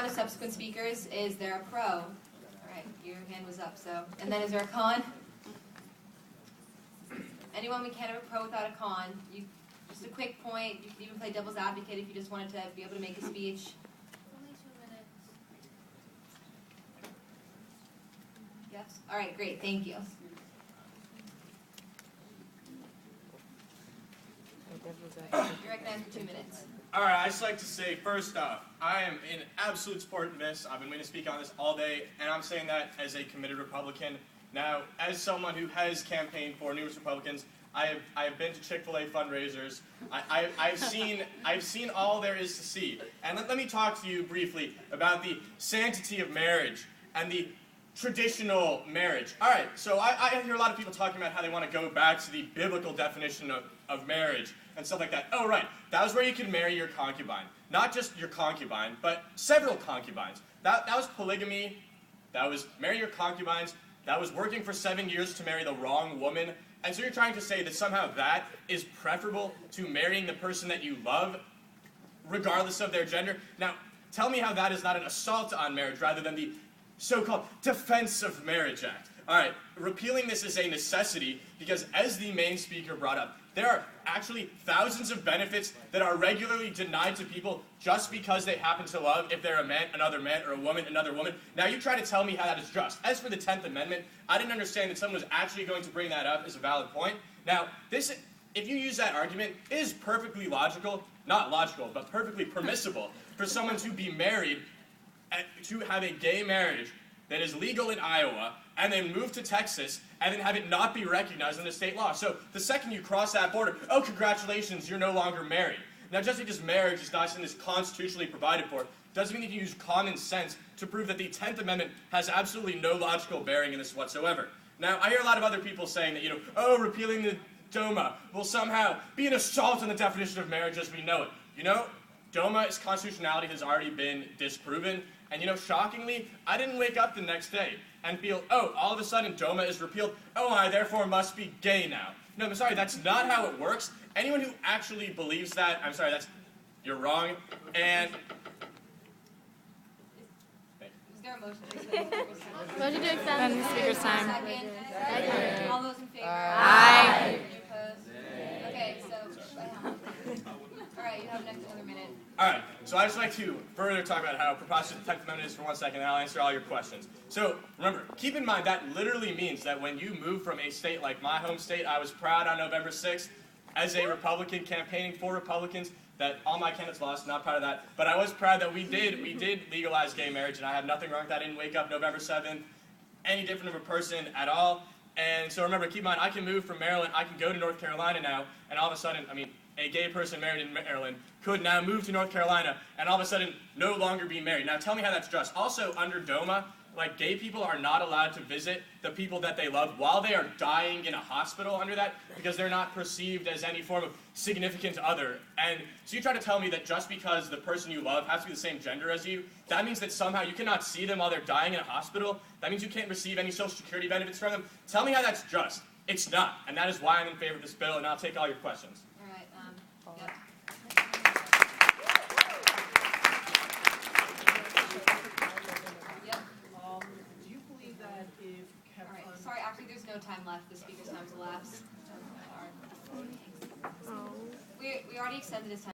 the subsequent speakers. Is there a pro? All right, your hand was up. So, and then is there a con? Anyone? We can't have a pro without a con. Just a quick point. You can even play devil's advocate if you just wanted to be able to make a speech. Only 2 minutes. Yes. All right. Great. Thank you. You're recognized for 2 minutes. All right, I'd just like to say, first off, I am in absolute support of this. I've been waiting to speak on this all day, and I'm saying that as a committed Republican. Now, as someone who has campaigned for numerous Republicans, I have been to Chick-fil-A fundraisers. I've seen all there is to see. And let me talk to you briefly about the sanctity of marriage and the traditional marriage. All right, so I hear a lot of people talking about how they want to go back to the biblical definition of marriage and stuff like that. Oh, right, that was where you could marry your concubine. Not just your concubine, but several concubines. That was polygamy. That was marry your concubines. That was working for 7 years to marry the wrong woman. And so you're trying to say that somehow that is preferable to marrying the person that you love, regardless of their gender? Now, tell me how that is not an assault on marriage rather than the so-called Defense of Marriage Act. All right, repealing this is a necessity because, as the main speaker brought up, there are actually thousands of benefits that are regularly denied to people just because they happen to love, if they're a man, another man, or a woman, another woman. Now, you try to tell me how that is just. As for the 10th Amendment, I didn't understand that someone was actually going to bring that up as a valid point. Now, if you use that argument, it is perfectly logical, not logical, but perfectly permissible for someone to be married, to have a gay marriage that is legal in Iowa, and then move to Texas, and then have it not be recognized under state law. So the second you cross that border, oh, congratulations, you're no longer married. Now, just because marriage is not something that's constitutionally provided for, doesn't mean that you use common sense to prove that the 10th Amendment has absolutely no logical bearing in this whatsoever. Now, I hear a lot of other people saying that, oh, repealing the DOMA will somehow be an assault on the definition of marriage as we know it. DOMA's constitutionality has already been disproven. And shockingly, I didn't wake up the next day and feel, oh, all of a sudden DOMA is repealed. Oh, I therefore must be gay now. No, I'm sorry, that's not how it works. Anyone who actually believes that, I'm sorry, you're wrong. And Is there a motion to extend the speaker's time? Motion to extend the speaker's time. Second. All those in favor? Aye. Any opposed? Okay, so, all right, you have next another minute. all right, so I'd just like to further talk about how preposterous the 10th Amendment is for 1 second, and I'll answer all your questions. So, remember, keep in mind that literally means that when you move from a state like my home state, I was proud on November 6th, as a Republican campaigning for Republicans, that all my candidates lost, not proud of that, but I was proud that we did legalize gay marriage, and I have nothing wrong with that. I didn't wake up November 7th any different of a person at all. And so remember, keep in mind, I can move from Maryland, I can go to North Carolina now, and all of a sudden, a gay person married in Maryland could now move to North Carolina and all of a sudden no longer be married. Now tell me how that's just. Also, under DOMA, gay people are not allowed to visit the people that they love while they are dying in a hospital under that because they're not perceived as any form of significant other. And so you try to tell me that just because the person you love has to be the same gender as you, that means that somehow you cannot see them while they're dying in a hospital? That means you can't receive any Social Security benefits from them? Tell me how that's just. It's not. And that is why I'm in favor of this bill, and I'll take all your questions. All right, yep. Yep. Do you believe that if All right. Sorry, actually, there's no time left. The speaker's time's elapsed. We already extended his time.